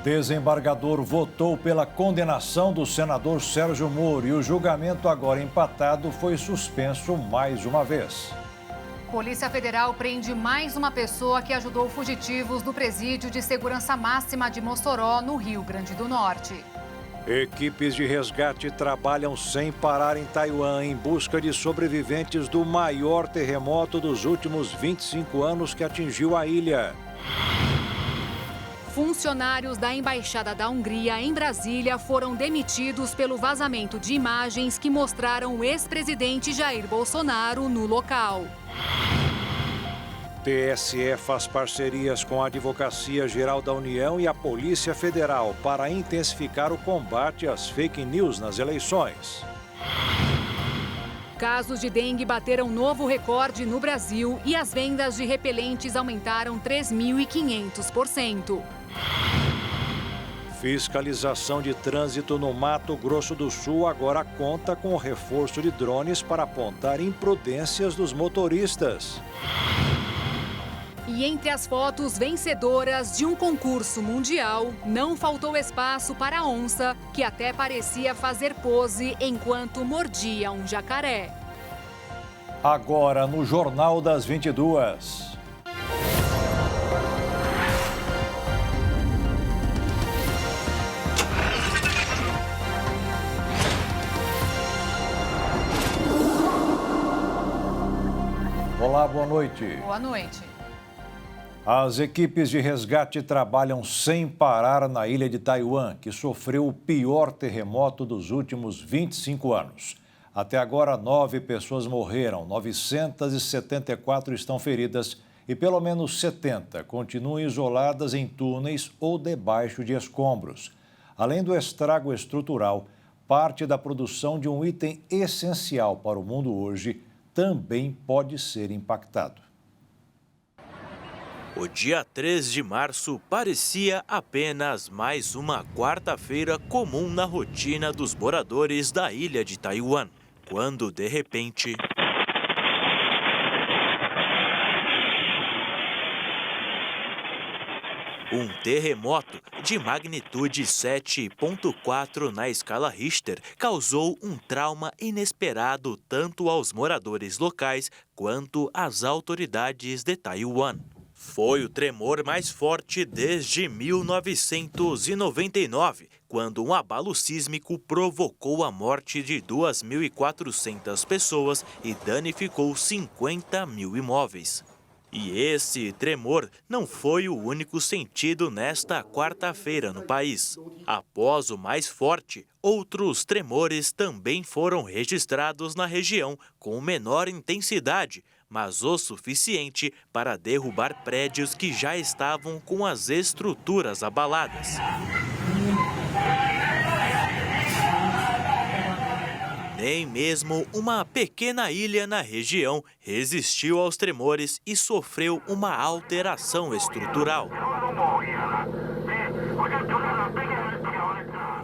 Desembargador votou pela condenação do senador Sérgio Moro e o julgamento, agora empatado, foi suspenso mais uma vez. Polícia Federal prende mais uma pessoa que ajudou fugitivos do presídio de segurança máxima de Mossoró, no Rio Grande do Norte. Equipes de resgate trabalham sem parar em Taiwan em busca de sobreviventes do maior terremoto dos últimos 25 anos que atingiu a ilha. Funcionários da Embaixada da Hungria em Brasília foram demitidos pelo vazamento de imagens que mostraram o ex-presidente Jair Bolsonaro no local. TSE faz parcerias com a Advocacia Geral da União e a Polícia Federal para intensificar o combate às fake news nas eleições. Casos de dengue bateram novo recorde no Brasil e as vendas de repelentes aumentaram 3.500%. Fiscalização de trânsito no Mato Grosso do Sul agora conta com o reforço de drones para apontar imprudências dos motoristas. E entre as fotos vencedoras de um concurso mundial, não faltou espaço para a onça, que até parecia fazer pose enquanto mordia um jacaré. Agora no Jornal das 22. Olá, boa noite. Boa noite. As equipes de resgate trabalham sem parar na ilha de Taiwan, que sofreu o pior terremoto dos últimos 25 anos. Até agora, 9 pessoas morreram, 974 estão feridas e pelo menos 70 continuam isoladas em túneis ou debaixo de escombros. Além do estrago estrutural, parte da produção de um item essencial para o mundo hoje também pode ser impactado. O dia 3 de março parecia apenas mais uma quarta-feira comum na rotina dos moradores da ilha de Taiwan, quando, de repente, um terremoto de magnitude 7,4 na escala Richter causou um trauma inesperado tanto aos moradores locais quanto às autoridades de Taiwan. Foi o tremor mais forte desde 1999, quando um abalo sísmico provocou a morte de 2.400 pessoas e danificou 50 mil imóveis. E esse tremor não foi o único sentido nesta quarta-feira no país. Após o mais forte, outros tremores também foram registrados na região com menor intensidade, mas o suficiente para derrubar prédios que já estavam com as estruturas abaladas. Nem mesmo uma pequena ilha na região resistiu aos tremores e sofreu uma alteração estrutural.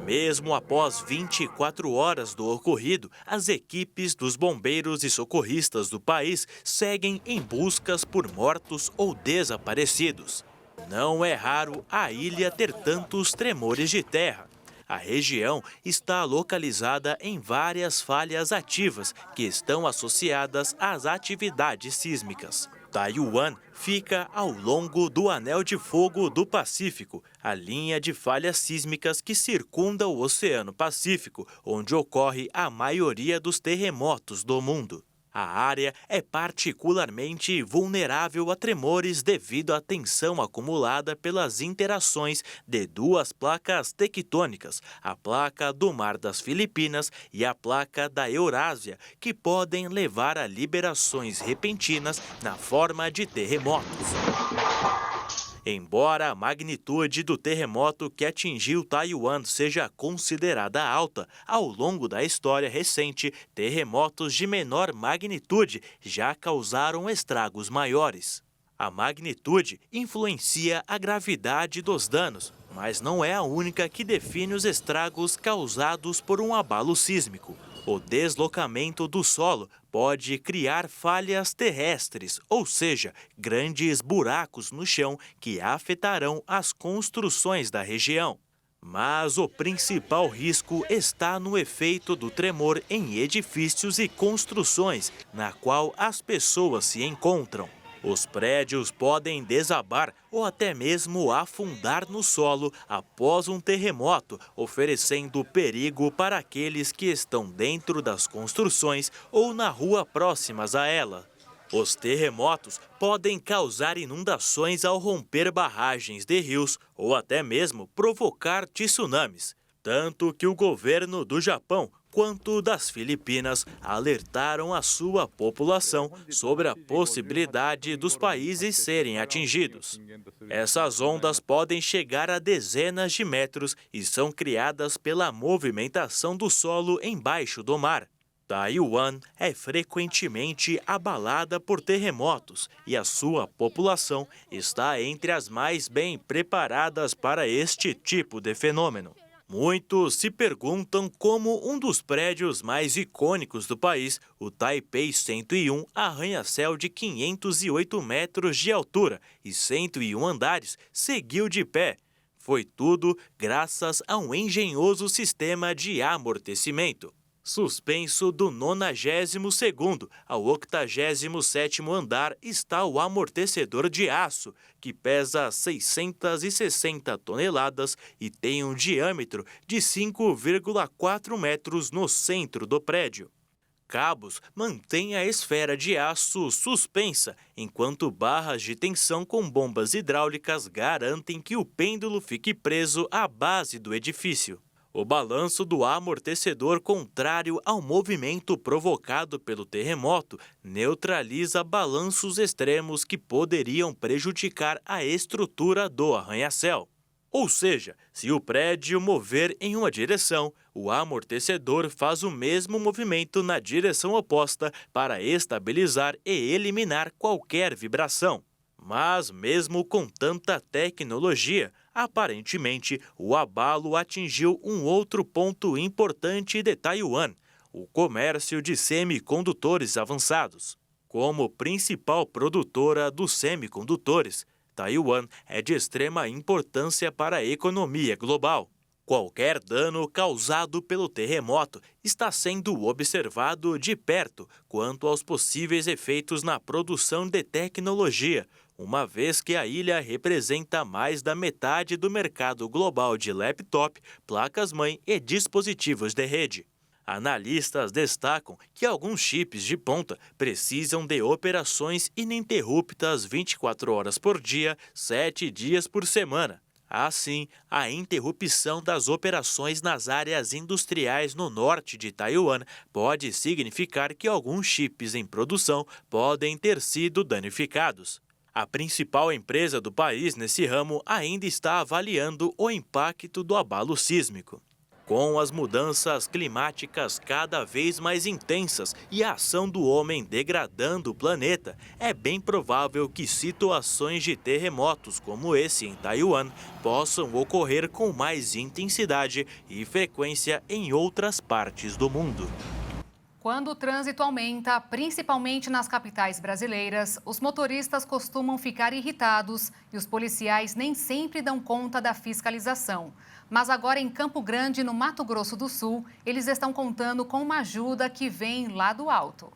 Mesmo após 24 horas do ocorrido, as equipes dos bombeiros e socorristas do país seguem em buscas por mortos ou desaparecidos. Não é raro a ilha ter tantos tremores de terra. A região está localizada em várias falhas ativas que estão associadas às atividades sísmicas. Taiwan fica ao longo do Anel de Fogo do Pacífico, a linha de falhas sísmicas que circunda o Oceano Pacífico, onde ocorre a maioria dos terremotos do mundo. A área é particularmente vulnerável a tremores devido à tensão acumulada pelas interações de duas placas tectônicas, a placa do Mar das Filipinas e a placa da Eurásia, que podem levar a liberações repentinas na forma de terremotos. Embora a magnitude do terremoto que atingiu Taiwan seja considerada alta, ao longo da história recente, terremotos de menor magnitude já causaram estragos maiores. A magnitude influencia a gravidade dos danos, mas não é a única que define os estragos causados por um abalo sísmico. O deslocamento do solo pode criar falhas terrestres, ou seja, grandes buracos no chão que afetarão as construções da região. Mas o principal risco está no efeito do tremor em edifícios e construções na qual as pessoas se encontram. Os prédios podem desabar ou até mesmo afundar no solo após um terremoto, oferecendo perigo para aqueles que estão dentro das construções ou na rua próximas a ela. Os terremotos podem causar inundações ao romper barragens de rios ou até mesmo provocar tsunamis. Tanto que o governo do Japão quanto das Filipinas alertaram a sua população sobre a possibilidade dos países serem atingidos. Essas ondas podem chegar a dezenas de metros e são criadas pela movimentação do solo embaixo do mar. Taiwan é frequentemente abalada por terremotos e a sua população está entre as mais bem preparadas para este tipo de fenômeno. Muitos se perguntam como um dos prédios mais icônicos do país, o Taipei 101, arranha-céu de 508 metros de altura e 101 andares, seguiu de pé. Foi tudo graças a um engenhoso sistema de amortecimento. Suspenso do 92º ao 87º andar está o amortecedor de aço, que pesa 660 toneladas e tem um diâmetro de 5,4 metros no centro do prédio. Cabos mantêm a esfera de aço suspensa, enquanto barras de tensão com bombas hidráulicas garantem que o pêndulo fique preso à base do edifício. O balanço do amortecedor, contrário ao movimento provocado pelo terremoto, neutraliza balanços extremos que poderiam prejudicar a estrutura do arranha-céu. Ou seja, se o prédio mover em uma direção, o amortecedor faz o mesmo movimento na direção oposta para estabilizar e eliminar qualquer vibração. Mas mesmo com tanta tecnologia, aparentemente o abalo atingiu um outro ponto importante de Taiwan, o comércio de semicondutores avançados. Como principal produtora dos semicondutores, Taiwan é de extrema importância para a economia global. Qualquer dano causado pelo terremoto está sendo observado de perto quanto aos possíveis efeitos na produção de tecnologia, uma vez que a ilha representa mais da metade do mercado global de laptop, placas-mãe e dispositivos de rede. Analistas destacam que alguns chips de ponta precisam de operações ininterruptas 24 horas por dia, 7 dias por semana. Assim, a interrupção das operações nas áreas industriais no norte de Taiwan pode significar que alguns chips em produção podem ter sido danificados. A principal empresa do país nesse ramo ainda está avaliando o impacto do abalo sísmico. Com as mudanças climáticas cada vez mais intensas e a ação do homem degradando o planeta, é bem provável que situações de terremotos como esse em Taiwan possam ocorrer com mais intensidade e frequência em outras partes do mundo. Quando o trânsito aumenta, principalmente nas capitais brasileiras, os motoristas costumam ficar irritados e os policiais nem sempre dão conta da fiscalização. Mas agora em Campo Grande, no Mato Grosso do Sul, eles estão contando com uma ajuda que vem lá do alto.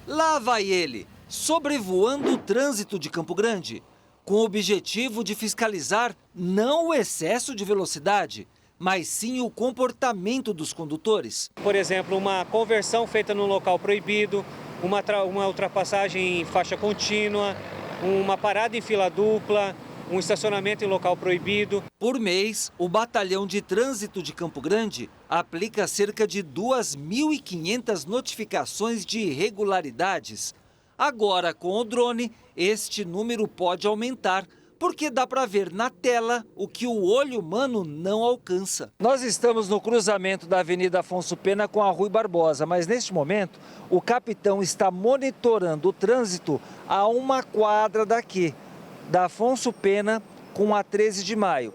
Lá vai ele, sobrevoando o trânsito de Campo Grande, com o objetivo de fiscalizar não o excesso de velocidade, mas sim o comportamento dos condutores. Por exemplo, uma conversão feita no local proibido, uma ultrapassagem em faixa contínua, uma parada em fila dupla, um estacionamento em local proibido. Por mês, o Batalhão de Trânsito de Campo Grande aplica cerca de 2.500 notificações de irregularidades. Agora, com o drone, este número pode aumentar, porque dá para ver na tela o que o olho humano não alcança. Nós estamos no cruzamento da Avenida Afonso Pena com a Rui Barbosa, mas neste momento o capitão está monitorando o trânsito a 1 quadra daqui, da Afonso Pena com a 13 de maio.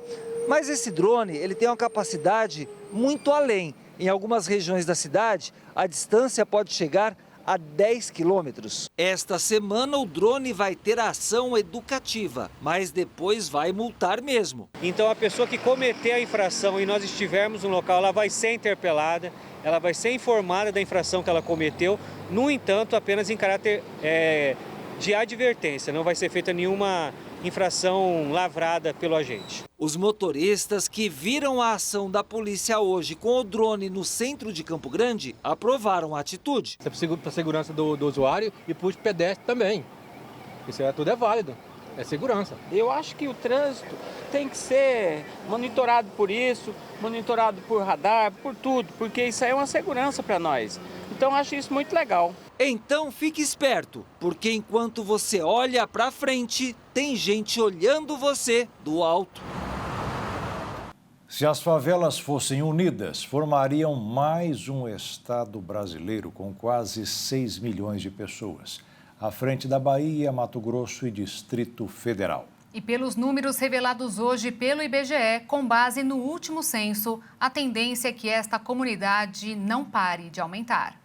Mas esse drone ele tem uma capacidade muito além. Em algumas regiões da cidade, a distância pode chegar a 10 quilômetros. Esta semana o drone vai ter ação educativa, mas depois vai multar mesmo. Então a pessoa que cometer a infração e nós estivermos no local, ela vai ser interpelada, ela vai ser informada da infração que ela cometeu, no entanto, apenas em caráter de advertência, não vai ser feita nenhuma infração lavrada pelo agente. Os motoristas que viram a ação da polícia hoje com o drone no centro de Campo Grande aprovaram a atitude. Isso é para a segurança do usuário e para os pedestres também. Isso tudo é válido, é segurança. Eu acho que o trânsito tem que ser monitorado por isso, monitorado por radar, por tudo, porque isso aí é uma segurança para nós. Então eu acho isso muito legal. Então fique esperto, porque enquanto você olha para frente, tem gente olhando você do alto. Se as favelas fossem unidas, formariam mais um estado brasileiro com quase 6 milhões de pessoas, à frente da Bahia, Mato Grosso e Distrito Federal. E pelos números revelados hoje pelo IBGE, com base no último censo, a tendência é que esta comunidade não pare de aumentar.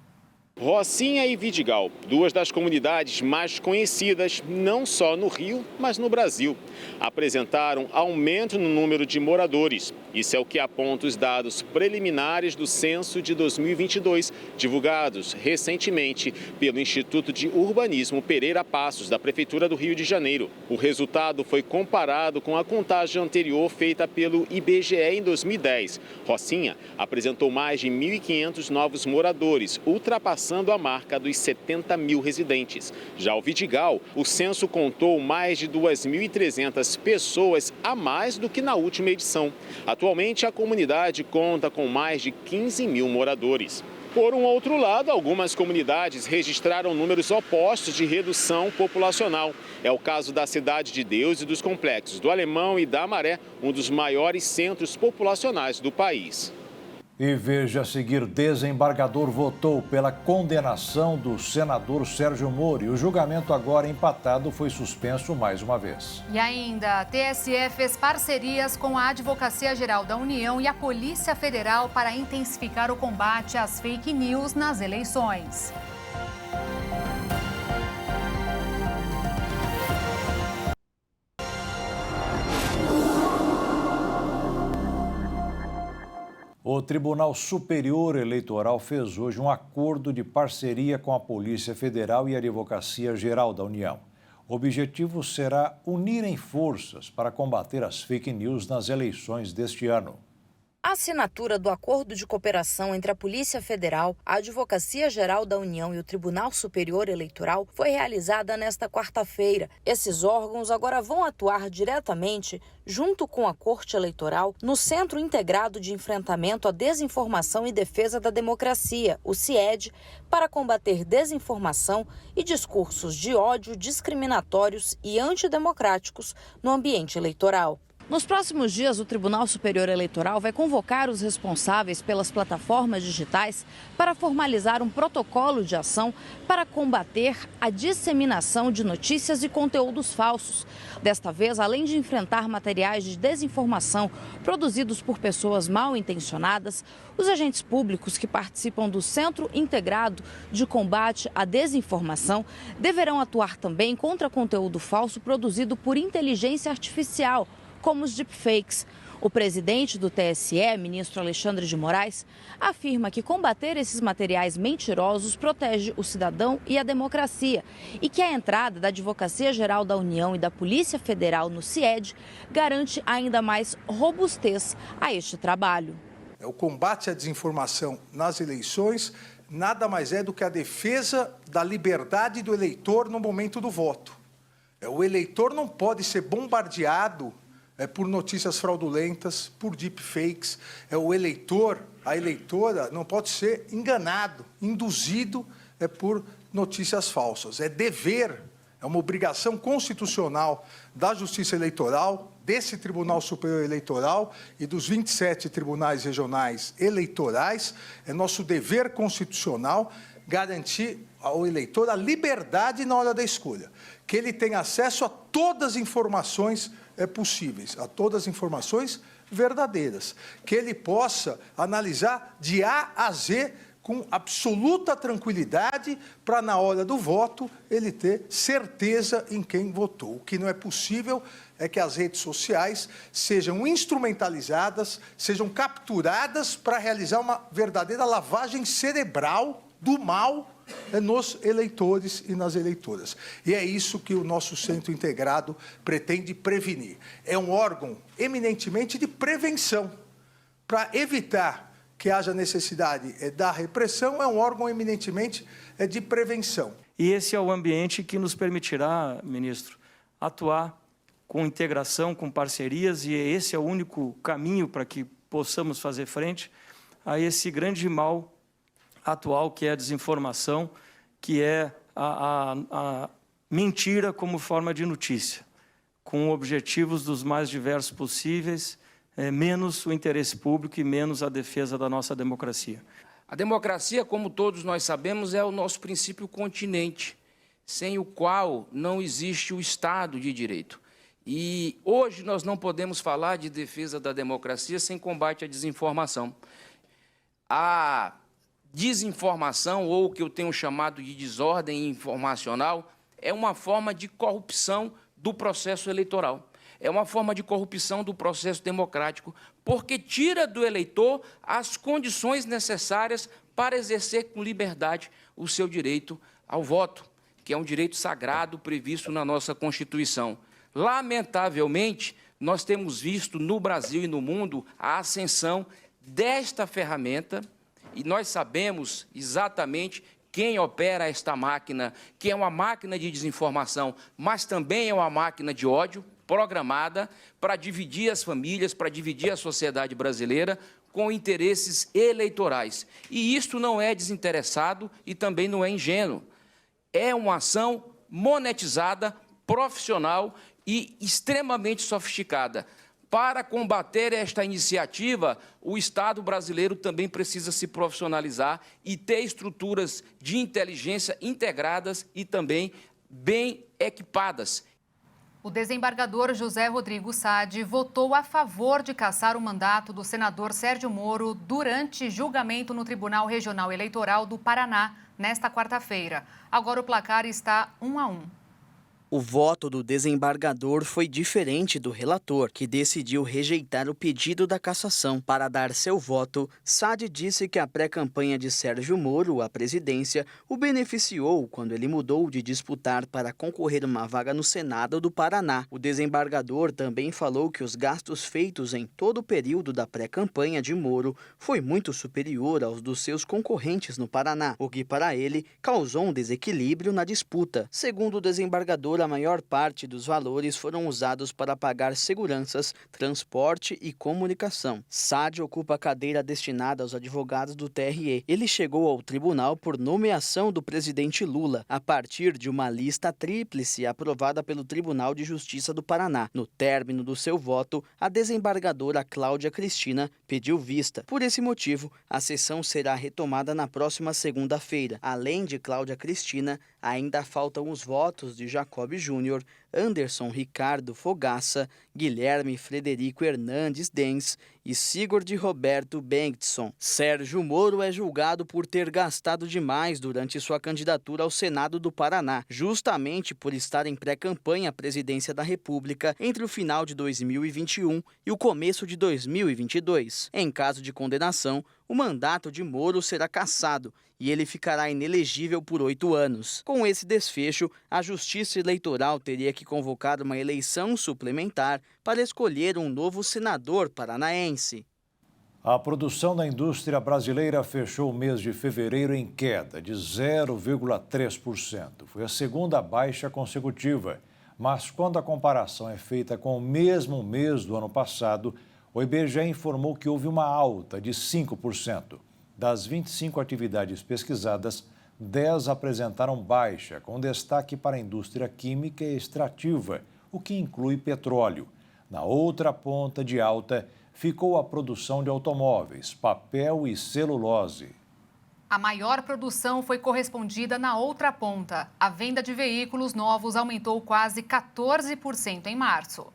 Rocinha e Vidigal, duas das comunidades mais conhecidas, não só no Rio, mas no Brasil, apresentaram aumento no número de moradores. Isso é o que apontam os dados preliminares do censo de 2022, divulgados recentemente pelo Instituto de Urbanismo Pereira Passos, da Prefeitura do Rio de Janeiro. O resultado foi comparado com a contagem anterior feita pelo IBGE em 2010. Rocinha apresentou mais de 1.500 novos moradores, ultrapassando a marca dos 70 mil residentes. Já o Vidigal, o censo contou mais de 2.300 pessoas a mais do que na última edição. Atualmente, a comunidade conta com mais de 15 mil moradores. Por um outro lado, algumas comunidades registraram números opostos de redução populacional. É o caso da Cidade de Deus e dos complexos do Alemão e da Maré, um dos maiores centros populacionais do país. E veja a seguir, desembargador votou pela condenação do senador Sérgio Moro. E o julgamento agora empatado foi suspenso mais uma vez. E ainda, a TSE fez parcerias com a Advocacia Geral da União e a Polícia Federal para intensificar o combate às fake news nas eleições. O Tribunal Superior Eleitoral fez hoje um acordo de parceria com a Polícia Federal e a Advocacia Geral da União. O objetivo será unirem forças para combater as fake news nas eleições deste ano. A assinatura do acordo de cooperação entre a Polícia Federal, a Advocacia Geral da União e o Tribunal Superior Eleitoral foi realizada nesta quarta-feira. Esses órgãos agora vão atuar diretamente, junto com a Corte Eleitoral, no Centro Integrado de Enfrentamento à Desinformação e Defesa da Democracia, o CIED, para combater desinformação e discursos de ódio discriminatórios e antidemocráticos no ambiente eleitoral. Nos próximos dias, o Tribunal Superior Eleitoral vai convocar os responsáveis pelas plataformas digitais para formalizar um protocolo de ação para combater a disseminação de notícias e conteúdos falsos. Desta vez, além de enfrentar materiais de desinformação produzidos por pessoas mal intencionadas, os agentes públicos que participam do Centro Integrado de Combate à Desinformação deverão atuar também contra conteúdo falso produzido por inteligência artificial, como os deepfakes. O presidente do TSE, ministro Alexandre de Moraes, afirma que combater esses materiais mentirosos protege o cidadão e a democracia e que a entrada da Advocacia Geral da União e da Polícia Federal no CIED garante ainda mais robustez a este trabalho. O combate à desinformação nas eleições nada mais é do que a defesa da liberdade do eleitor no momento do voto. O eleitor não pode ser bombardeado por notícias fraudulentas, por deepfakes. O eleitor, a eleitora, não pode ser enganado, induzido por notícias falsas. É dever É uma obrigação constitucional da Justiça Eleitoral, desse Tribunal Superior Eleitoral e dos 27 tribunais regionais eleitorais. É nosso dever constitucional garantir ao eleitor a liberdade na hora da escolha, que ele tenha acesso a todas as informações possíveis, a todas as informações verdadeiras, que ele possa analisar de A a Z com absoluta tranquilidade para, na hora do voto, ele ter certeza em quem votou. O que não é possível é que as redes sociais sejam instrumentalizadas, sejam capturadas para realizar uma verdadeira lavagem cerebral do mal nos eleitores e nas eleitoras. E é isso que o nosso Centro Integrado pretende prevenir. É um órgão eminentemente de prevenção, para evitar que haja necessidade da repressão. É um órgão eminentemente de prevenção. E esse é o ambiente que nos permitirá, ministro, atuar com integração, com parcerias, e esse é o único caminho para que possamos fazer frente a esse grande mal atual, que é a desinformação, que é a mentira como forma de notícia, com objetivos dos mais diversos possíveis, menos o interesse público e menos a defesa da nossa democracia. A democracia, como todos nós sabemos, é o nosso princípio continente, sem o qual não existe o Estado de Direito. E hoje nós não podemos falar de defesa da democracia sem combate à desinformação. A desinformação, ou o que eu tenho chamado de desordem informacional, é uma forma de corrupção do processo eleitoral. É uma forma de corrupção do processo democrático, porque tira do eleitor as condições necessárias para exercer com liberdade o seu direito ao voto, que é um direito sagrado previsto na nossa Constituição. Lamentavelmente, nós temos visto no Brasil e no mundo a ascensão desta ferramenta, e nós sabemos exatamente quem opera esta máquina, que é uma máquina de desinformação, mas também é uma máquina de ódio, programada para dividir as famílias, para dividir a sociedade brasileira com interesses eleitorais. E isto não é desinteressado e também não é ingênuo. É uma ação monetizada, profissional e extremamente sofisticada. Para combater esta iniciativa, o Estado brasileiro também precisa se profissionalizar e ter estruturas de inteligência integradas e também bem equipadas. O desembargador José Rodrigo Sade votou a favor de cassar o mandato do senador Sérgio Moro durante julgamento no Tribunal Regional Eleitoral do Paraná, nesta quarta-feira. Agora o placar está 1-1. O voto do desembargador foi diferente do relator, que decidiu rejeitar o pedido da cassação. Para dar seu voto, Sade disse que a pré-campanha de Sérgio Moro à presidência o beneficiou quando ele mudou de disputar para concorrer uma vaga no Senado do Paraná. O desembargador também falou que os gastos feitos em todo o período da pré-campanha de Moro foi muito superior aos dos seus concorrentes no Paraná, o que para ele causou um desequilíbrio na disputa. Segundo o desembargador, a maior parte dos valores foram usados para pagar seguranças, transporte e comunicação. Sade ocupa a cadeira destinada aos advogados do TRE. Ele chegou ao tribunal por nomeação do presidente Lula, a partir de uma lista tríplice aprovada pelo Tribunal de Justiça do Paraná. No término do seu voto, a desembargadora Cláudia Cristina pediu vista. Por esse motivo, a sessão será retomada na próxima segunda-feira. Além de Cláudia Cristina, ainda faltam os votos de Jacob Júnior, Anderson Ricardo Fogaça, Guilherme Frederico Hernandes Dens e Sigurd Roberto Bengtson. Sérgio Moro é julgado por ter gastado demais durante sua candidatura ao Senado do Paraná, justamente por estar em pré-campanha à presidência da República entre o final de 2021 e o começo de 2022. Em caso de condenação, o mandato de Moro será cassado e ele ficará inelegível por 8 anos. Com esse desfecho, a Justiça Eleitoral teria que convocar uma eleição suplementar para escolher um novo senador paranaense. A produção da indústria brasileira fechou o mês de fevereiro em queda de 0,3%. Foi a segunda baixa consecutiva. Mas quando a comparação é feita com o mesmo mês do ano passado, o IBGE informou que houve uma alta de 5%. Das 25 atividades pesquisadas, 10 apresentaram baixa, com destaque para a indústria química e extrativa, o que inclui petróleo. Na outra ponta de alta, ficou a produção de automóveis, papel e celulose. A maior produção foi correspondida na outra ponta. A venda de veículos novos aumentou quase 14% em março.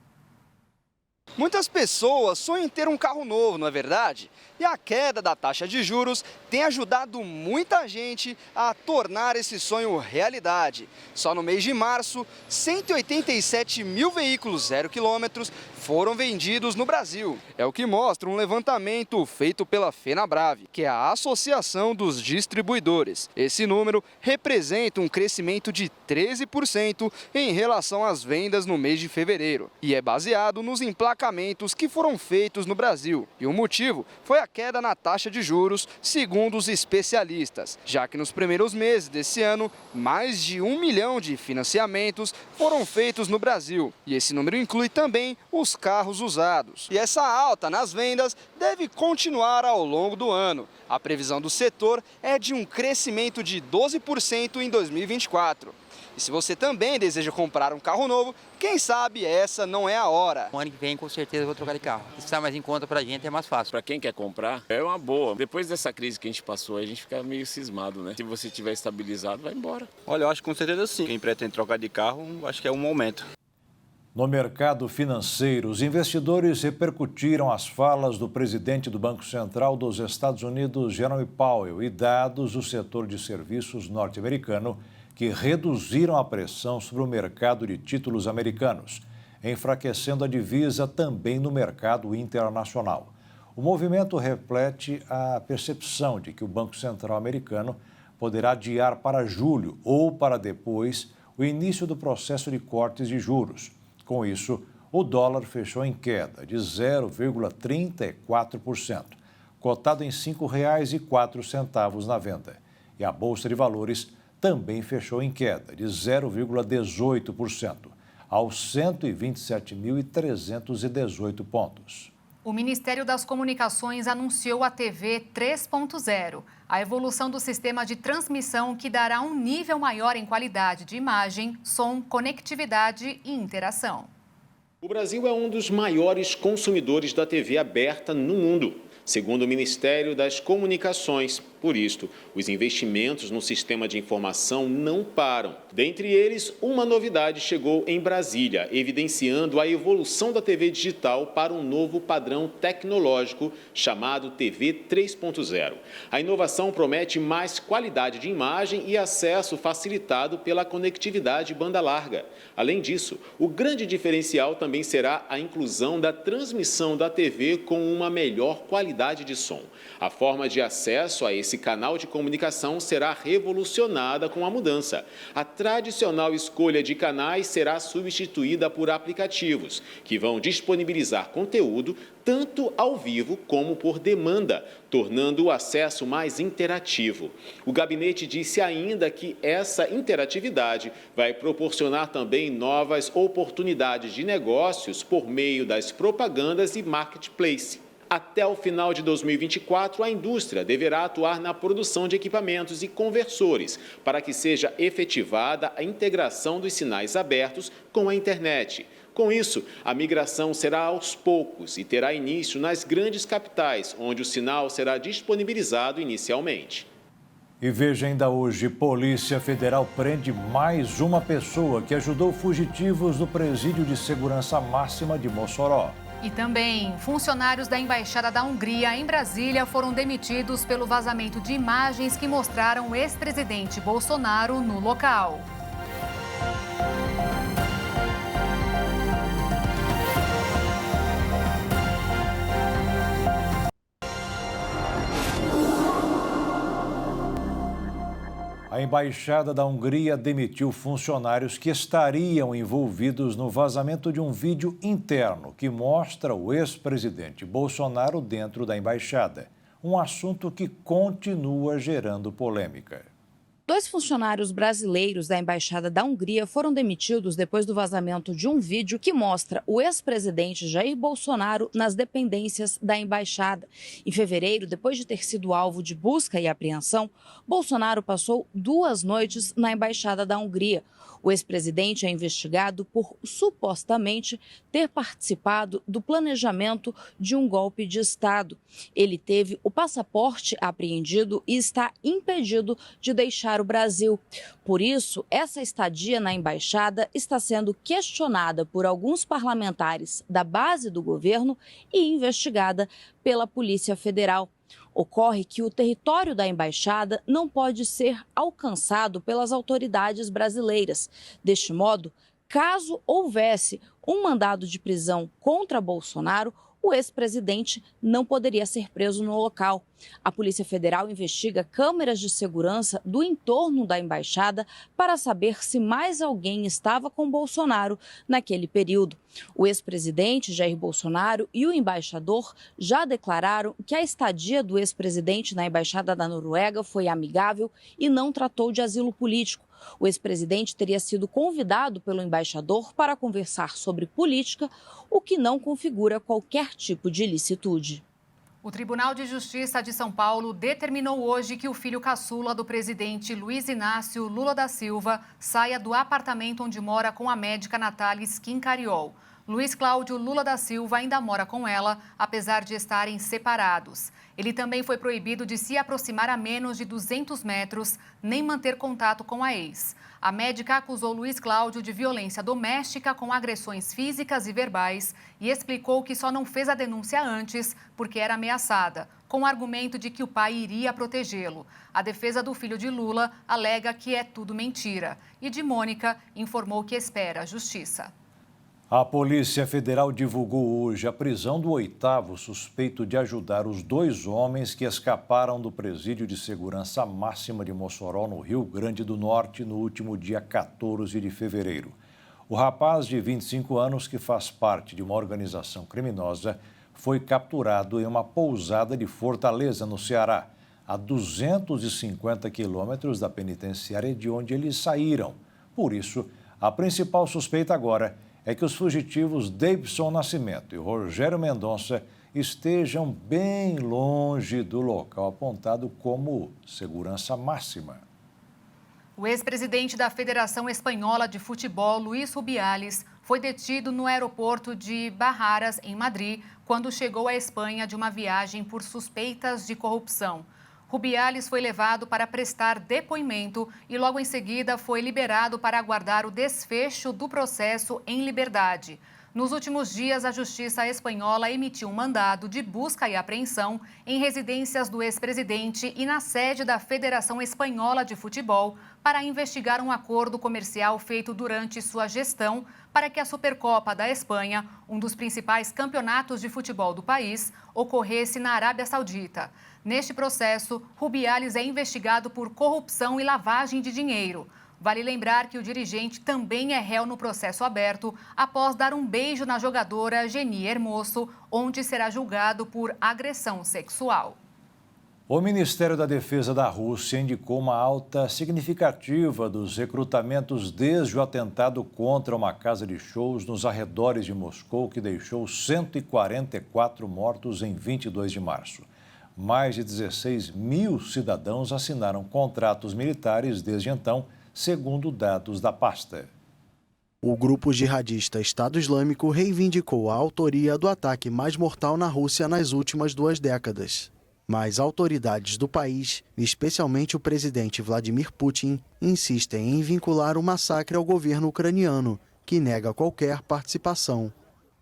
Muitas pessoas sonham em ter um carro novo, não é verdade? E a queda da taxa de juros tem ajudado muita gente a tornar esse sonho realidade. Só no mês de março, 187 mil veículos 0 quilômetros foram vendidos no Brasil. É o que mostra um levantamento feito pela Fenabrave, que é a Associação dos Distribuidores. Esse número representa um crescimento de 13% em relação às vendas no mês de fevereiro. E é baseado nos emplacamentos que foram feitos no Brasil. E o motivo foi a queda na taxa de juros, segundo os especialistas, já que nos primeiros meses desse ano, mais de 1 milhão de financiamentos foram feitos no Brasil. E esse número inclui também os carros usados. E essa alta nas vendas deve continuar ao longo do ano. A previsão do setor é de um crescimento de 12% em 2024. E se você também deseja comprar um carro novo, quem sabe essa não é a hora. O ano que vem, com certeza, eu vou trocar de carro. Se está mais em conta para a gente, é mais fácil. Para quem quer comprar, é uma boa. Depois dessa crise que a gente passou, a gente fica meio cismado, né? Se você tiver estabilizado, vai embora. Olha, eu acho que com certeza sim. Quem pretende trocar de carro, acho que é um momento. No mercado financeiro, os investidores repercutiram as falas do presidente do Banco Central dos Estados Unidos, Jerome Powell, e dados do setor de serviços norte-americano, que reduziram a pressão sobre o mercado de títulos americanos, enfraquecendo a divisa também no mercado internacional. O movimento reflete a percepção de que o Banco Central americano poderá adiar para julho ou para depois o início do processo de cortes de juros. Com isso, o dólar fechou em queda de 0,34%, cotado em R$ 5,04 na venda. E a Bolsa de Valores também fechou em queda de 0,18%, aos 127.318 pontos. O Ministério das Comunicações anunciou a TV 3.0, a evolução do sistema de transmissão que dará um nível maior em qualidade de imagem, som, conectividade e interação. O Brasil é um dos maiores consumidores da TV aberta no mundo, segundo o Ministério das Comunicações. Por isto, os investimentos no sistema de informação não param. Dentre eles, uma novidade chegou em Brasília, evidenciando a evolução da TV digital para um novo padrão tecnológico chamado TV 3.0. A inovação promete mais qualidade de imagem e acesso facilitado pela conectividade banda larga. Além disso, o grande diferencial também será a inclusão da transmissão da TV com uma melhor qualidade de som. A forma de acesso a esse canal de comunicação será revolucionada com a mudança. A tradicional escolha de canais será substituída por aplicativos, que vão disponibilizar conteúdo tanto ao vivo como por demanda, tornando o acesso mais interativo. O gabinete disse ainda que essa interatividade vai proporcionar também novas oportunidades de negócios por meio das propagandas e marketplace. Até o final de 2024, a indústria deverá atuar na produção de equipamentos e conversores para que seja efetivada a integração dos sinais abertos com a internet. Com isso, a migração será aos poucos e terá início nas grandes capitais, onde o sinal será disponibilizado inicialmente. E veja ainda hoje, Polícia Federal prende mais uma pessoa que ajudou fugitivos do Presídio de Segurança Máxima de Mossoró. E também, funcionários da Embaixada da Hungria em Brasília foram demitidos pelo vazamento de imagens que mostraram o ex-presidente Bolsonaro no local. A Embaixada da Hungria demitiu funcionários que estariam envolvidos no vazamento de um vídeo interno que mostra o ex-presidente Bolsonaro dentro da embaixada. Um assunto que continua gerando polêmica. 2 funcionários brasileiros da Embaixada da Hungria foram demitidos depois do vazamento de um vídeo que mostra o ex-presidente Jair Bolsonaro nas dependências da embaixada. Em fevereiro, depois de ter sido alvo de busca e apreensão, Bolsonaro passou 2 noites na Embaixada da Hungria. O ex-presidente é investigado por supostamente ter participado do planejamento de um golpe de Estado. Ele teve o passaporte apreendido e está impedido de deixar o Brasil. Por isso, essa estadia na embaixada está sendo questionada por alguns parlamentares da base do governo e investigada pela Polícia Federal. Ocorre que o território da embaixada não pode ser alcançado pelas autoridades brasileiras. Deste modo, caso houvesse um mandado de prisão contra Bolsonaro, o ex-presidente não poderia ser preso no local. A Polícia Federal investiga câmeras de segurança do entorno da embaixada para saber se mais alguém estava com Bolsonaro naquele período. O ex-presidente Jair Bolsonaro e o embaixador já declararam que a estadia do ex-presidente na Embaixada da Noruega foi amigável e não tratou de asilo político. O ex-presidente teria sido convidado pelo embaixador para conversar sobre política, o que não configura qualquer tipo de ilicitude. O Tribunal de Justiça de São Paulo determinou hoje que o filho caçula do presidente Luiz Inácio Lula da Silva saia do apartamento onde mora com a médica Natália Schincariol. Luiz Cláudio Lula da Silva ainda mora com ela, apesar de estarem separados. Ele também foi proibido de se aproximar a menos de 200 metros, nem manter contato com a ex. A médica acusou Luiz Cláudio de violência doméstica com agressões físicas e verbais e explicou que só não fez a denúncia antes porque era ameaçada, com o argumento de que o pai iria protegê-lo. A defesa do filho de Lula alega que é tudo mentira e de Mônica informou que espera a justiça. A Polícia Federal divulgou hoje a prisão do 8º suspeito de ajudar os 2 homens que escaparam do presídio de segurança máxima de Mossoró, no Rio Grande do Norte, no último dia 14 de fevereiro. O rapaz de 25 anos, que faz parte de uma organização criminosa, foi capturado em uma pousada de Fortaleza, no Ceará, a 250 quilômetros da penitenciária de onde eles saíram. Por isso, a principal suspeita agora é que os fugitivos Davidson Nascimento e Rogério Mendonça estejam bem longe do local apontado como segurança máxima. O ex-presidente da Federação Espanhola de Futebol, Luís Rubiales, foi detido no aeroporto de Barraras, em Madrid, quando chegou à Espanha de uma viagem por suspeitas de corrupção. Rubiales foi levado para prestar depoimento e logo em seguida foi liberado para aguardar o desfecho do processo em liberdade. Nos últimos dias, a Justiça Espanhola emitiu um mandado de busca e apreensão em residências do ex-presidente e na sede da Federação Espanhola de Futebol para investigar um acordo comercial feito durante sua gestão para que a Supercopa da Espanha, um dos principais campeonatos de futebol do país, ocorresse na Arábia Saudita. Neste processo, Rubiales é investigado por corrupção e lavagem de dinheiro. Vale lembrar que o dirigente também é réu no processo aberto após dar um beijo na jogadora Geni Hermoso, onde será julgado por agressão sexual. O Ministério da Defesa da Rússia indicou uma alta significativa dos recrutamentos desde o atentado contra uma casa de shows nos arredores de Moscou, que deixou 144 mortos em 22 de março. Mais de 16 mil cidadãos assinaram contratos militares desde então, segundo dados da pasta. O grupo jihadista Estado Islâmico reivindicou a autoria do ataque mais mortal na Rússia nas últimas 2 décadas. Mas autoridades do país, especialmente o presidente Vladimir Putin, insistem em vincular o massacre ao governo ucraniano, que nega qualquer participação.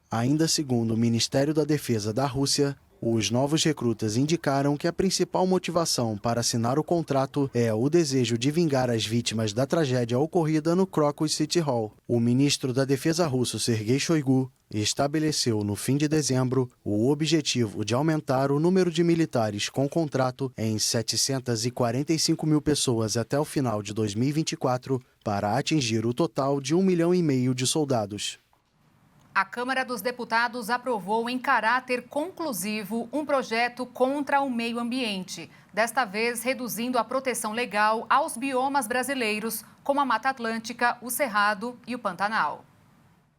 Ainda segundo o Ministério da Defesa da Rússia, os novos recrutas indicaram que a principal motivação para assinar o contrato é o desejo de vingar as vítimas da tragédia ocorrida no Crocus City Hall. O ministro da Defesa russo, Sergei Shoigu, estabeleceu no fim de dezembro o objetivo de aumentar o número de militares com contrato em 745 mil pessoas até o final de 2024, para atingir o total de 1,5 milhão de soldados. A Câmara dos Deputados aprovou em caráter conclusivo um projeto contra o meio ambiente, desta vez reduzindo a proteção legal aos biomas brasileiros, como a Mata Atlântica, o Cerrado e o Pantanal.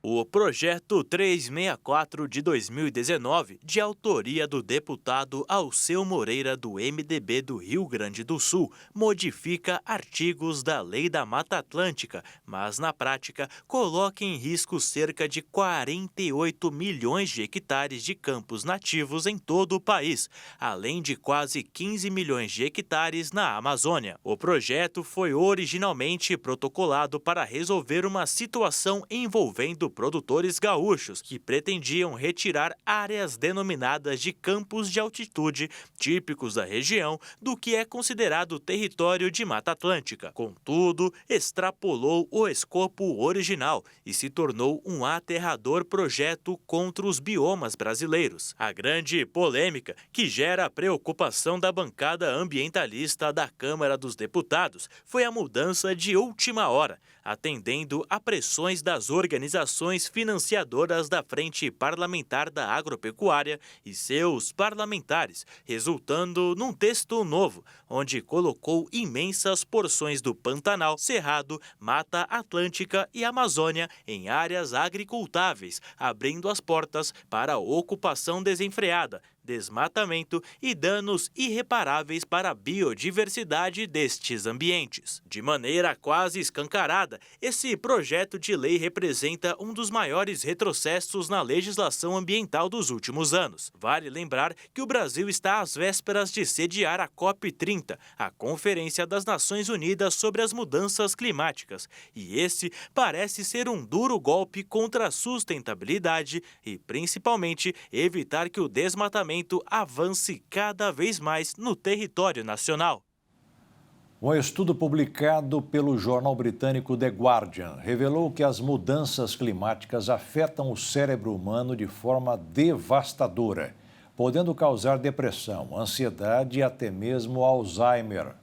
O projeto 364 de 2019, de autoria do deputado Alceu Moreira, do MDB do Rio Grande do Sul, modifica artigos da Lei da Mata Atlântica, mas na prática coloca em risco cerca de 48 milhões de hectares de campos nativos em todo o país, além de quase 15 milhões de hectares na Amazônia. O projeto foi originalmente protocolado para resolver uma situação envolvendo produtores gaúchos que pretendiam retirar áreas denominadas de campos de altitude típicos da região do que é considerado território de Mata Atlântica. Contudo, extrapolou o escopo original e se tornou um aterrador projeto contra os biomas brasileiros. A grande polêmica, que gera a preocupação da bancada ambientalista da Câmara dos Deputados, foi a mudança de última hora, atendendo a pressões das organizações financiadoras da Frente Parlamentar da Agropecuária e seus parlamentares, resultando num texto novo, onde colocou imensas porções do Pantanal, Cerrado, Mata Atlântica e Amazônia em áreas agricultáveis, abrindo as portas para a ocupação desenfreada, desmatamento e danos irreparáveis para a biodiversidade destes ambientes. De maneira quase escancarada, esse projeto de lei representa um dos maiores retrocessos na legislação ambiental dos últimos anos. Vale lembrar que o Brasil está às vésperas de sediar a COP30, a Conferência das Nações Unidas sobre as Mudanças Climáticas, e esse parece ser um duro golpe contra a sustentabilidade e, principalmente, evitar que o desmatamento avance cada vez mais no território nacional. Um estudo publicado pelo jornal britânico The Guardian revelou que as mudanças climáticas afetam o cérebro humano de forma devastadora, podendo causar depressão, ansiedade e até mesmo Alzheimer.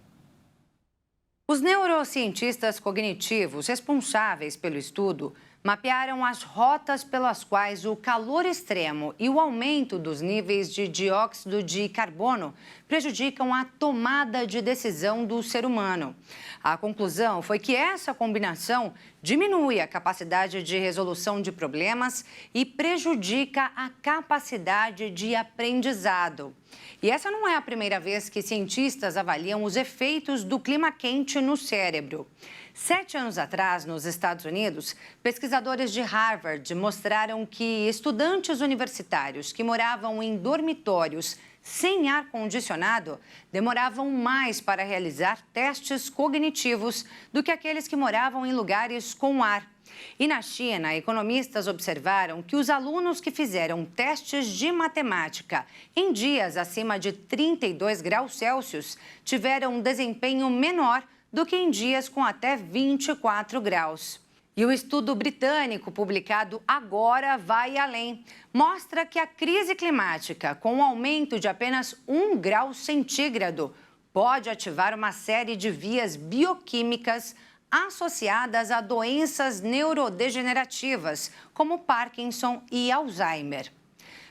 Os neurocientistas cognitivos responsáveis pelo estudo mapearam as rotas pelas quais o calor extremo e o aumento dos níveis de dióxido de carbono prejudicam a tomada de decisão do ser humano. A conclusão foi que essa combinação diminui a capacidade de resolução de problemas e prejudica a capacidade de aprendizado. E essa não é a primeira vez que cientistas avaliam os efeitos do clima quente no cérebro. 7 anos atrás, nos Estados Unidos, pesquisadores de Harvard mostraram que estudantes universitários que moravam em dormitórios sem ar-condicionado demoravam mais para realizar testes cognitivos do que aqueles que moravam em lugares com ar. E na China, economistas observaram que os alunos que fizeram testes de matemática em dias acima de 32 graus Celsius tiveram um desempenho menor do que em dias com até 24 graus. E o estudo britânico, publicado agora, vai além. Mostra que a crise climática, com um aumento de apenas 1 grau centígrado, pode ativar uma série de vias bioquímicas associadas a doenças neurodegenerativas, como Parkinson e Alzheimer.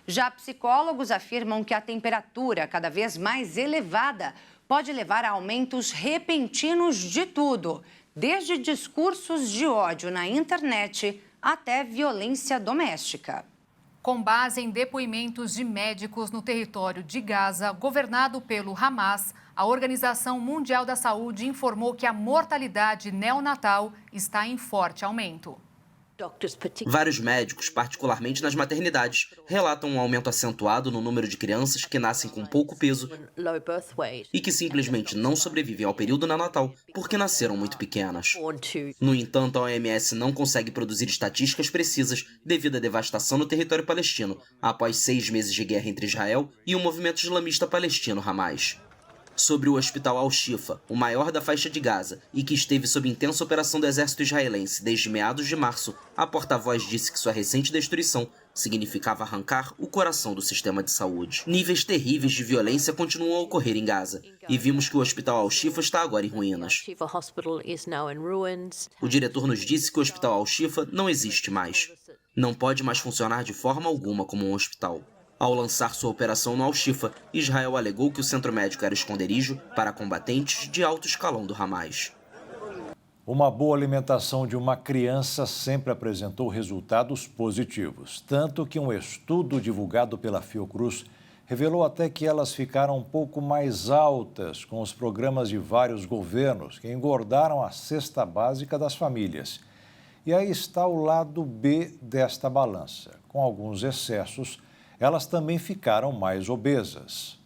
Já psicólogos afirmam que a temperatura cada vez mais elevada pode levar a aumentos repentinos de tudo, desde discursos de ódio na internet até violência doméstica. Com base em depoimentos de médicos no território de Gaza, governado pelo Hamas, a Organização Mundial da Saúde informou que a mortalidade neonatal está em forte aumento. Vários médicos, particularmente nas maternidades, relatam um aumento acentuado no número de crianças que nascem com pouco peso e que simplesmente não sobrevivem ao período neonatal porque nasceram muito pequenas. No entanto, a OMS não consegue produzir estatísticas precisas devido à devastação no território palestino, após 6 meses de guerra entre Israel e o movimento islamista palestino Hamas. Sobre o Hospital Al-Shifa, o maior da faixa de Gaza, e que esteve sob intensa operação do exército israelense desde meados de março, a porta-voz disse que sua recente destruição significava arrancar o coração do sistema de saúde. Níveis terríveis de violência continuam a ocorrer em Gaza, e vimos que o Hospital Al-Shifa está agora em ruínas. O diretor nos disse que o Hospital Al-Shifa não existe mais. não pode mais funcionar de forma alguma como um hospital. Ao lançar sua operação no Al-Shifa, Israel alegou que o centro médico era esconderijo para combatentes de alto escalão do Hamas. Uma boa alimentação de uma criança sempre apresentou resultados positivos, tanto que um estudo divulgado pela Fiocruz revelou até que elas ficaram um pouco mais altas com os programas de vários governos que engordaram a cesta básica das famílias. E aí está o lado B desta balança. Com alguns excessos, elas também ficaram mais obesas.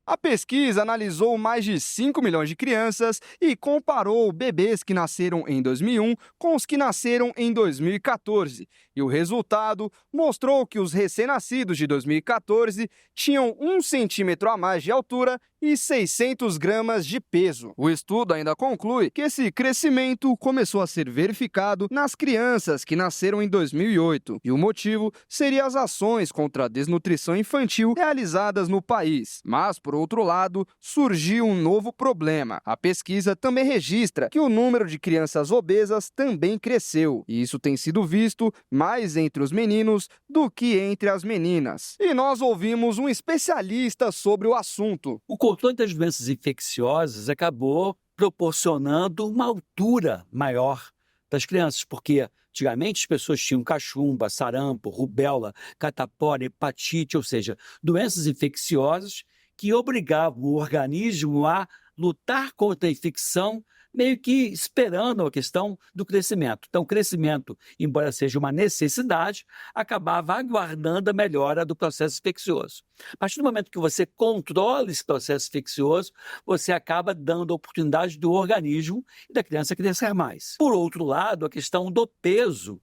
A pesquisa analisou mais de 5 milhões de crianças e comparou bebês que nasceram em 2001 com os que nasceram em 2014. E o resultado mostrou que os recém-nascidos de 2014 tinham 1 centímetro a mais de altura e 600 gramas de peso. O estudo ainda conclui que esse crescimento começou a ser verificado nas crianças que nasceram em 2008. E o motivo seria as ações contra a desnutrição infantil realizadas no país. Mas, por outro lado, surgiu um novo problema. A pesquisa também registra que o número de crianças obesas também cresceu. E isso tem sido visto mais entre os meninos do que entre as meninas. E nós ouvimos um especialista sobre o assunto. O controle das doenças infecciosas acabou proporcionando uma altura maior das crianças, porque antigamente as pessoas tinham cachumba, sarampo, rubéola, catapora, hepatite, ou seja, doenças infecciosas que obrigavam o organismo a lutar contra a infecção, meio que esperando a questão do crescimento. Então, o crescimento, embora seja uma necessidade, acabava aguardando a melhora do processo infeccioso. A partir do momento que você controla esse processo infeccioso, você acaba dando a oportunidade do organismo e da criança crescer mais. Por outro lado, a questão do peso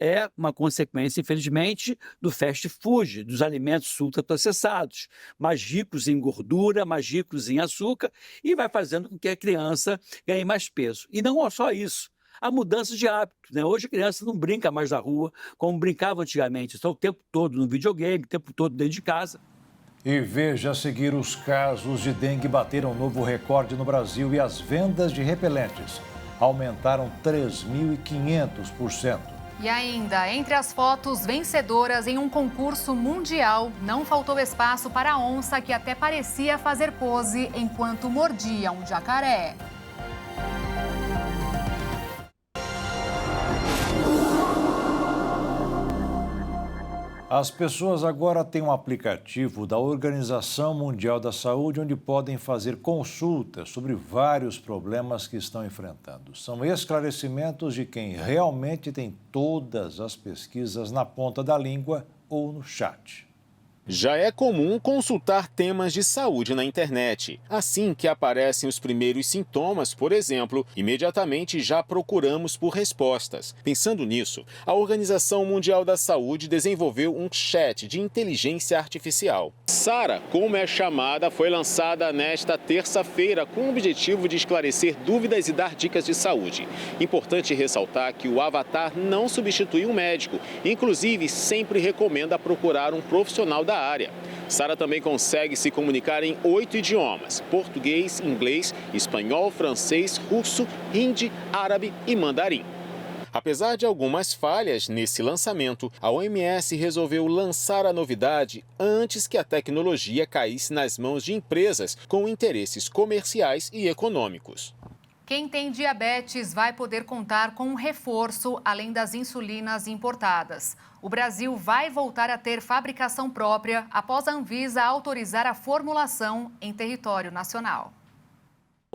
é uma consequência, infelizmente, do fast food, dos alimentos ultraprocessados, mais ricos em gordura, mais ricos em açúcar, e vai fazendo com que a criança ganhe mais peso. E não só isso, a mudança de hábito, né? Hoje a criança não brinca mais na rua como brincava antigamente, só o tempo todo no videogame, o tempo todo dentro de casa. E veja a seguir, os casos de dengue bateram um novo recorde no Brasil e as vendas de repelentes aumentaram 3.500%. E ainda, entre as fotos vencedoras em um concurso mundial, não faltou espaço para a onça que até parecia fazer pose enquanto mordia um jacaré. As pessoas agora têm um aplicativo da Organização Mundial da Saúde onde podem fazer consultas sobre vários problemas que estão enfrentando. São esclarecimentos de quem realmente tem todas as pesquisas na ponta da língua ou no chat. Já é comum consultar temas de saúde na internet. Assim que aparecem os primeiros sintomas, por exemplo, imediatamente já procuramos por respostas. Pensando nisso, a Organização Mundial da Saúde desenvolveu um chat de inteligência artificial. Sara, como é chamada, foi lançada nesta terça-feira com o objetivo de esclarecer dúvidas e dar dicas de saúde. Importante ressaltar que o avatar não substitui um médico, inclusive sempre recomenda procurar um profissional da área. Sara também consegue se comunicar em 8 idiomas: português, inglês, espanhol, francês, russo, hindi, árabe e mandarim. Apesar de algumas falhas nesse lançamento, a OMS resolveu lançar a novidade antes que a tecnologia caísse nas mãos de empresas com interesses comerciais e econômicos. Quem tem diabetes vai poder contar com um reforço além das insulinas importadas. O Brasil vai voltar a ter fabricação própria após a Anvisa autorizar a formulação em território nacional.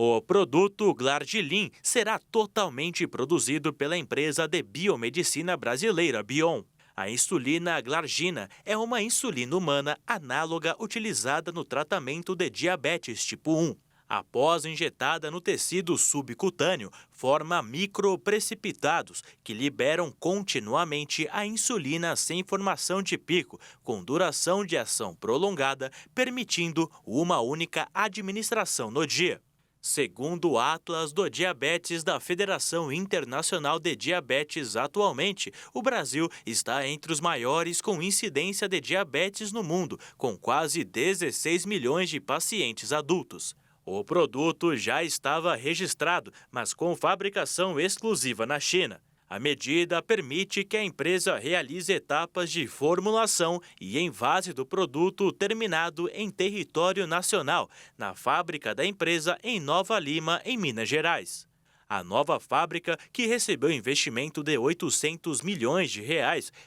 O produto Glargilin será totalmente produzido pela empresa de biomedicina brasileira Bion. A insulina Glargina é uma insulina humana análoga utilizada no tratamento de diabetes tipo 1. Após injetada no tecido subcutâneo, forma microprecipitados que liberam continuamente a insulina sem formação de pico, com duração de ação prolongada, permitindo uma única administração no dia. Segundo o Atlas do Diabetes da Federação Internacional de Diabetes, atualmente, o Brasil está entre os maiores com incidência de diabetes no mundo, com quase 16 milhões de pacientes adultos. O produto já estava registrado, mas com fabricação exclusiva na China. A medida permite que a empresa realize etapas de formulação e envase do produto terminado em território nacional, na fábrica da empresa em Nova Lima, em Minas Gerais. A nova fábrica, que recebeu investimento de R$ 800 milhões,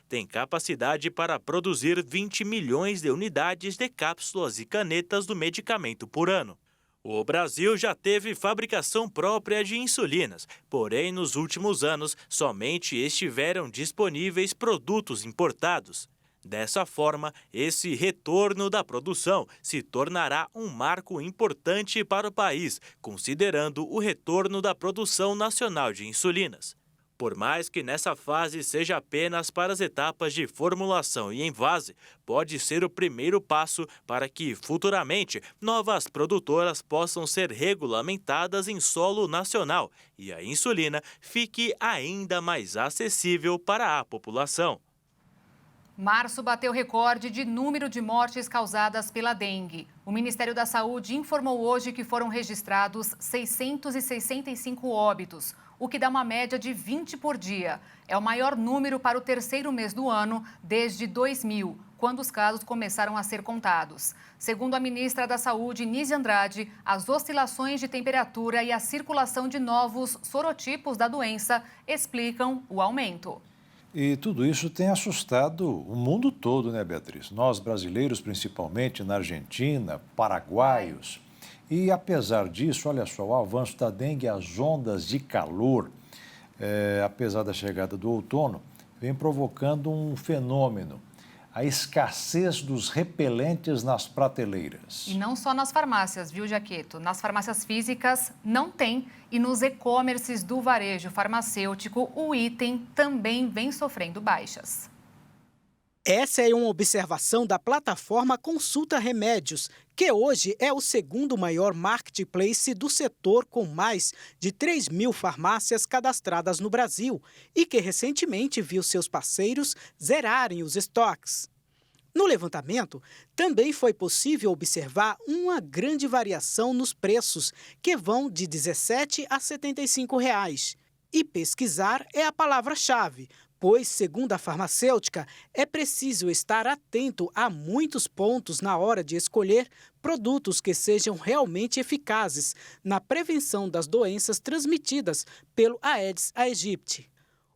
tem capacidade para produzir 20 milhões de unidades de cápsulas e canetas do medicamento por ano. O Brasil já teve fabricação própria de insulinas, porém, nos últimos anos, somente estiveram disponíveis produtos importados. Dessa forma, esse retorno da produção se tornará um marco importante para o país, considerando o retorno da produção nacional de insulinas. Por mais que nessa fase seja apenas para as etapas de formulação e envase, pode ser o primeiro passo para que, futuramente, novas produtoras possam ser regulamentadas em solo nacional e a insulina fique ainda mais acessível para a população. Março bateu recorde de número de mortes causadas pela dengue. O Ministério da Saúde informou hoje que foram registrados 665 óbitos, o que dá uma média de 20 por dia. É o maior número para o terceiro mês do ano desde 2000, quando os casos começaram a ser contados. Segundo a ministra da Saúde, Nízia Andrade, as oscilações de temperatura e a circulação de novos sorotipos da doença explicam o aumento. E tudo isso tem assustado o mundo todo, né, Beatriz? Nós, brasileiros, principalmente na Argentina, paraguaios. E, apesar disso, olha só, o avanço da dengue e as ondas de calor, apesar da chegada do outono, vem provocando um fenômeno: a escassez dos repelentes nas prateleiras. E não só nas farmácias, viu, Jaqueto? Nas farmácias físicas não tem, e nos e-commerces do varejo farmacêutico o item também vem sofrendo baixas. Essa é uma observação da plataforma Consulta Remédios, que hoje é o segundo maior marketplace do setor, com mais de 3.000 farmácias cadastradas no Brasil e que recentemente viu seus parceiros zerarem os estoques. No levantamento, também foi possível observar uma grande variação nos preços, que vão de R$ 17 a R$ 75. E pesquisar é a palavra-chave, pois, segundo a farmacêutica, é preciso estar atento a muitos pontos na hora de escolher produtos que sejam realmente eficazes na prevenção das doenças transmitidas pelo Aedes aegypti.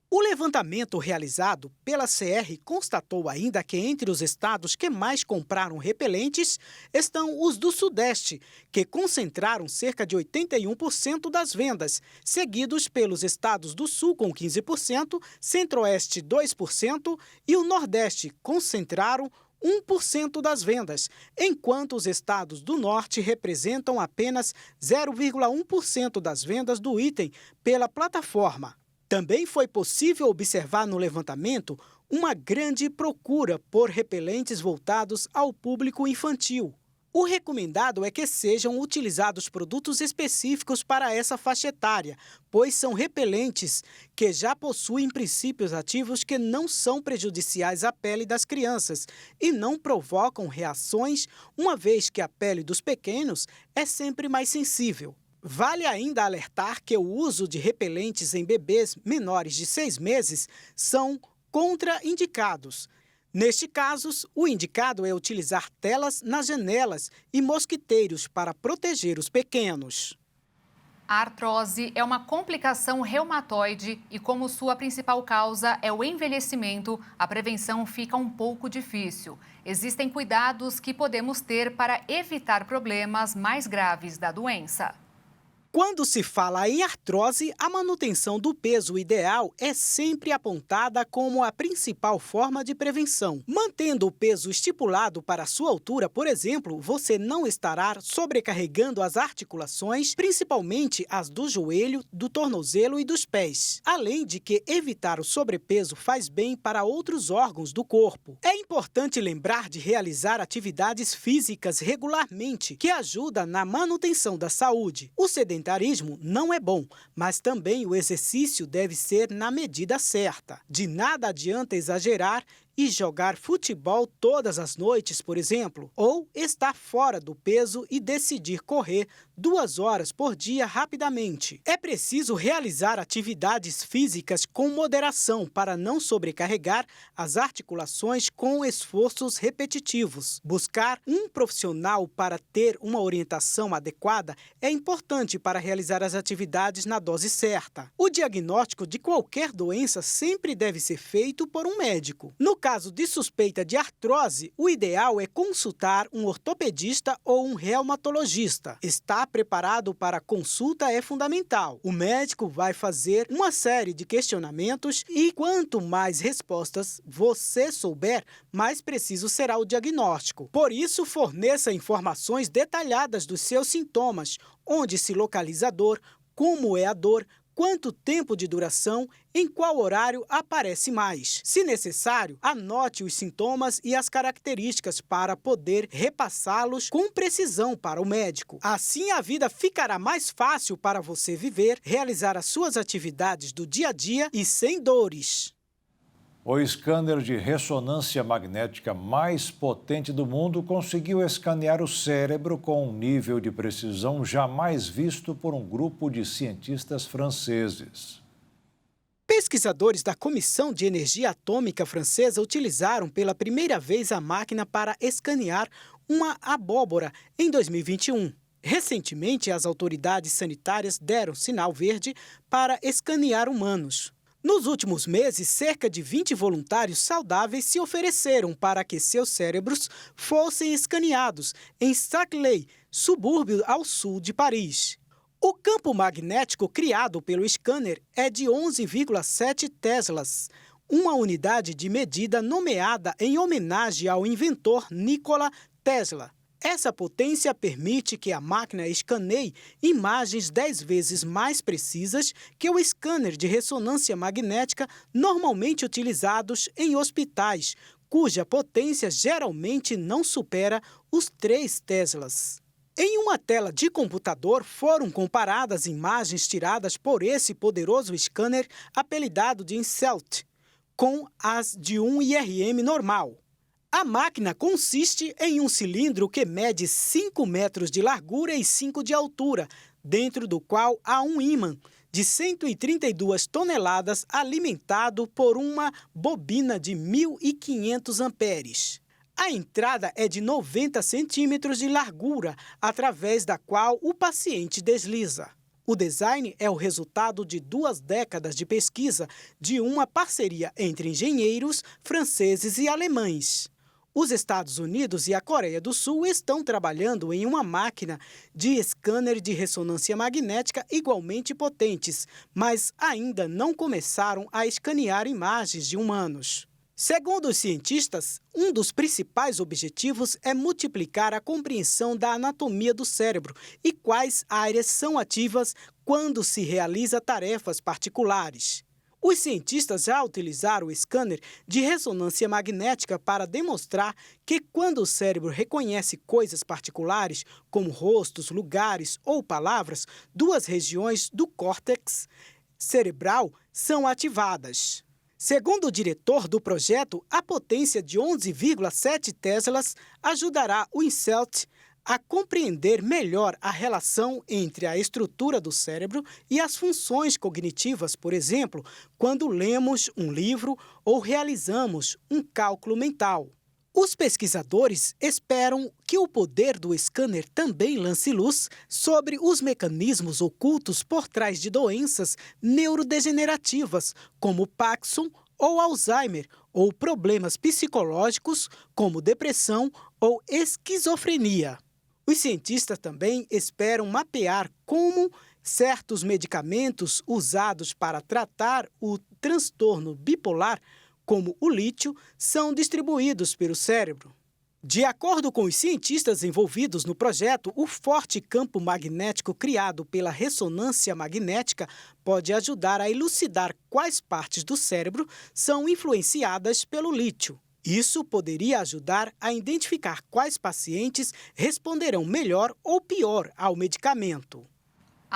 O levantamento realizado pela CR constatou ainda que entre os estados que mais compraram repelentes estão os do Sudeste, que concentraram cerca de 81% das vendas, seguidos pelos estados do Sul com 15%, Centro-Oeste 2% e o Nordeste concentraram 1% das vendas, enquanto os estados do Norte representam apenas 0,1% das vendas do item pela plataforma. Também foi possível observar no levantamento uma grande procura por repelentes voltados ao público infantil. O recomendado é que sejam utilizados produtos específicos para essa faixa etária, pois são repelentes que já possuem princípios ativos que não são prejudiciais à pele das crianças e não provocam reações, uma vez que a pele dos pequenos é sempre mais sensível. Vale ainda alertar que o uso de repelentes em bebês menores de 6 meses são contraindicados. Neste caso, o indicado é utilizar telas nas janelas e mosquiteiros para proteger os pequenos. A artrose é uma complicação reumatoide e, como sua principal causa é o envelhecimento, a prevenção fica um pouco difícil. Existem cuidados que podemos ter para evitar problemas mais graves da doença. Quando se fala em artrose, a manutenção do peso ideal é sempre apontada como a principal forma de prevenção. Mantendo o peso estipulado para a sua altura, por exemplo, você não estará sobrecarregando as articulações, principalmente as do joelho, do tornozelo e dos pés. Além de que evitar o sobrepeso faz bem para outros órgãos do corpo. É importante lembrar de realizar atividades físicas regularmente, que ajuda na manutenção da saúde. O sedentarismo não é bom, mas também o exercício deve ser na medida certa. De nada adianta exagerar e jogar futebol todas as noites, por exemplo, ou estar fora do peso e decidir correr 2 horas por dia rapidamente. É preciso realizar atividades físicas com moderação para não sobrecarregar as articulações com esforços repetitivos. Buscar um profissional para ter uma orientação adequada é importante para realizar as atividades na dose certa. O diagnóstico de qualquer doença sempre deve ser feito por um médico. No caso de suspeita de artrose, o ideal é consultar um ortopedista ou um reumatologista. Estar preparado para a consulta é fundamental. O médico vai fazer uma série de questionamentos e quanto mais respostas você souber, mais preciso será o diagnóstico. Por isso, forneça informações detalhadas dos seus sintomas, onde se localiza a dor, como é a dor, quanto tempo de duração, em qual horário aparece mais. Se necessário, anote os sintomas e as características para poder repassá-los com precisão para o médico. Assim, a vida ficará mais fácil para você viver, realizar as suas atividades do dia a dia e sem dores. O scanner de ressonância magnética mais potente do mundo conseguiu escanear o cérebro com um nível de precisão jamais visto por um grupo de cientistas franceses. Pesquisadores da Comissão de Energia Atômica francesa utilizaram pela primeira vez a máquina para escanear uma abóbora em 2021. Recentemente, as autoridades sanitárias deram sinal verde para escanear humanos. Nos últimos meses, cerca de 20 voluntários saudáveis se ofereceram para que seus cérebros fossem escaneados em Saclay, subúrbio ao sul de Paris. O campo magnético criado pelo scanner é de 11,7 teslas, uma unidade de medida nomeada em homenagem ao inventor Nikola Tesla. Essa potência permite que a máquina escaneie imagens 10 vezes mais precisas que o scanner de ressonância magnética normalmente utilizados em hospitais, cuja potência geralmente não supera os 3 teslas. Em uma tela de computador foram comparadas imagens tiradas por esse poderoso scanner apelidado de InCelt com as de um IRM normal. A máquina consiste em um cilindro que mede 5 metros de largura e 5 de altura, dentro do qual há um ímã de 132 toneladas alimentado por uma bobina de 1.500 amperes. A entrada é de 90 centímetros de largura, através da qual o paciente desliza. O design é o resultado de 2 décadas de pesquisa de uma parceria entre engenheiros franceses e alemães. Os Estados Unidos e a Coreia do Sul estão trabalhando em uma máquina de scanner de ressonância magnética igualmente potentes, mas ainda não começaram a escanear imagens de humanos. Segundo os cientistas, um dos principais objetivos é multiplicar a compreensão da anatomia do cérebro e quais áreas são ativas quando se realiza tarefas particulares. Os cientistas já utilizaram o scanner de ressonância magnética para demonstrar que quando o cérebro reconhece coisas particulares, como rostos, lugares ou palavras, 2 regiões do córtex cerebral são ativadas. Segundo o diretor do projeto, a potência de 11,7 teslas ajudará o InCelt a compreender melhor a relação entre a estrutura do cérebro e as funções cognitivas, por exemplo, quando lemos um livro ou realizamos um cálculo mental. Os pesquisadores esperam que o poder do scanner também lance luz sobre os mecanismos ocultos por trás de doenças neurodegenerativas, como Parkinson ou Alzheimer, ou problemas psicológicos, como depressão ou esquizofrenia. Os cientistas também esperam mapear como certos medicamentos usados para tratar o transtorno bipolar, como o lítio, são distribuídos pelo cérebro. De acordo com os cientistas envolvidos no projeto, o forte campo magnético criado pela ressonância magnética pode ajudar a elucidar quais partes do cérebro são influenciadas pelo lítio. Isso poderia ajudar a identificar quais pacientes responderão melhor ou pior ao medicamento.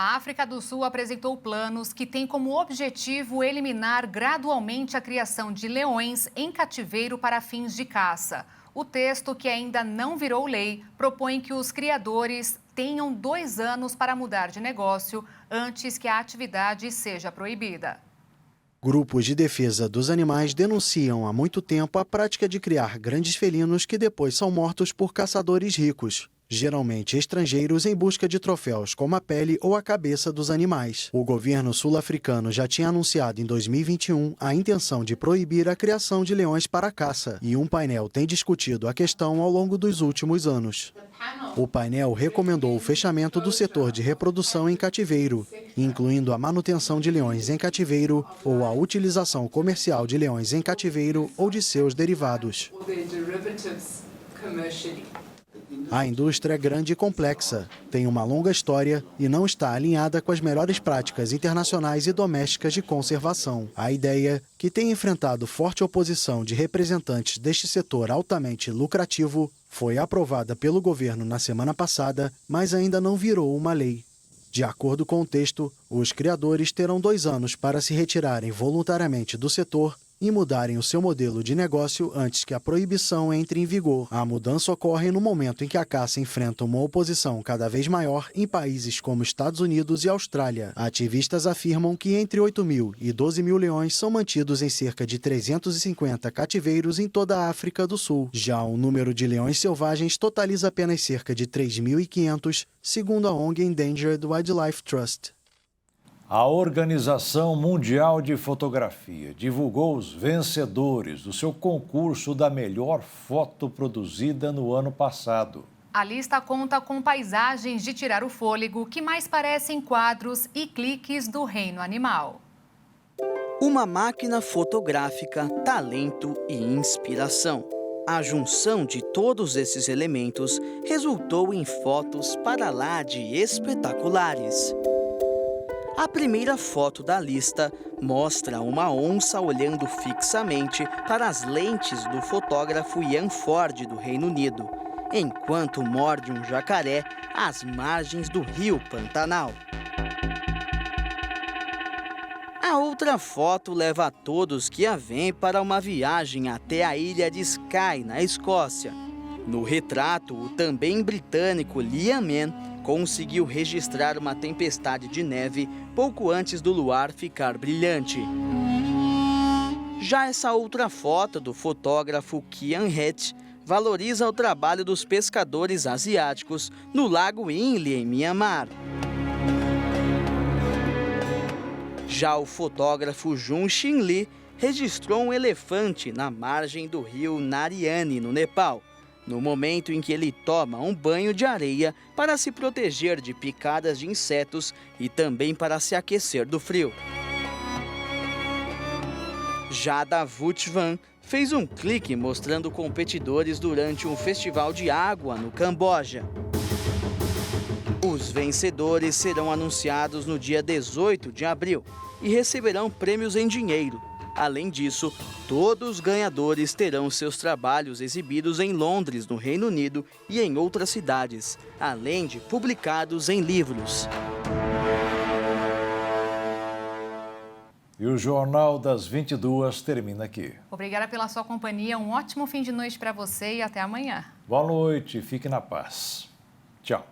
A África do Sul apresentou planos que têm como objetivo eliminar gradualmente a criação de leões em cativeiro para fins de caça. O texto, que ainda não virou lei, propõe que os criadores tenham 2 anos para mudar de negócio antes que a atividade seja proibida. Grupos de defesa dos animais denunciam há muito tempo a prática de criar grandes felinos que depois são mortos por caçadores ricos, geralmente estrangeiros em busca de troféus como a pele ou a cabeça dos animais. O governo sul-africano já tinha anunciado em 2021 a intenção de proibir a criação de leões para caça, e um painel tem discutido a questão ao longo dos últimos anos. O painel recomendou o fechamento do setor de reprodução em cativeiro, incluindo a manutenção de leões em cativeiro ou a utilização comercial de leões em cativeiro ou de seus derivados. A indústria é grande e complexa, tem uma longa história e não está alinhada com as melhores práticas internacionais e domésticas de conservação. A ideia, que tem enfrentado forte oposição de representantes deste setor altamente lucrativo, foi aprovada pelo governo na semana passada, mas ainda não virou uma lei. De acordo com o texto, os criadores terão 2 anos para se retirarem voluntariamente do setor e mudarem o seu modelo de negócio antes que a proibição entre em vigor. A mudança ocorre no momento em que a caça enfrenta uma oposição cada vez maior em países como Estados Unidos e Austrália. Ativistas afirmam que entre 8 mil e 12 mil leões são mantidos em cerca de 350 cativeiros em toda a África do Sul. Já o número de leões selvagens totaliza apenas cerca de 3.500, segundo a ONG Endangered Wildlife Trust. A Organização Mundial de Fotografia divulgou os vencedores do seu concurso da melhor foto produzida no ano passado. A lista conta com paisagens de tirar o fôlego que mais parecem quadros e cliques do reino animal. Uma máquina fotográfica, talento e inspiração. A junção de todos esses elementos resultou em fotos para lá de espetaculares. A primeira foto da lista mostra uma onça olhando fixamente para as lentes do fotógrafo Ian Ford, do Reino Unido, enquanto morde um jacaré às margens do rio Pantanal. A outra foto leva a todos que a veem para uma viagem até a ilha de Skye, na Escócia. No retrato, o também britânico Liam Mann conseguiu registrar uma tempestade de neve pouco antes do luar ficar brilhante. Já essa outra foto do fotógrafo Kian Het valoriza o trabalho dos pescadores asiáticos no Lago Inle, em Mianmar. Já o fotógrafo Jun Xin Lee registrou um elefante na margem do rio Nariani, no Nepal, no momento em que ele toma um banho de areia para se proteger de picadas de insetos e também para se aquecer do frio. Já Davut Van fez um clique mostrando competidores durante um festival de água no Camboja. Os vencedores serão anunciados no dia 18 de abril e receberão prêmios em dinheiro. Além disso, todos os ganhadores terão seus trabalhos exibidos em Londres, no Reino Unido, e em outras cidades, além de publicados em livros. E o Jornal das 22 termina aqui. Obrigada pela sua companhia, um ótimo fim de noite para você e até amanhã. Boa noite, fique na paz. Tchau.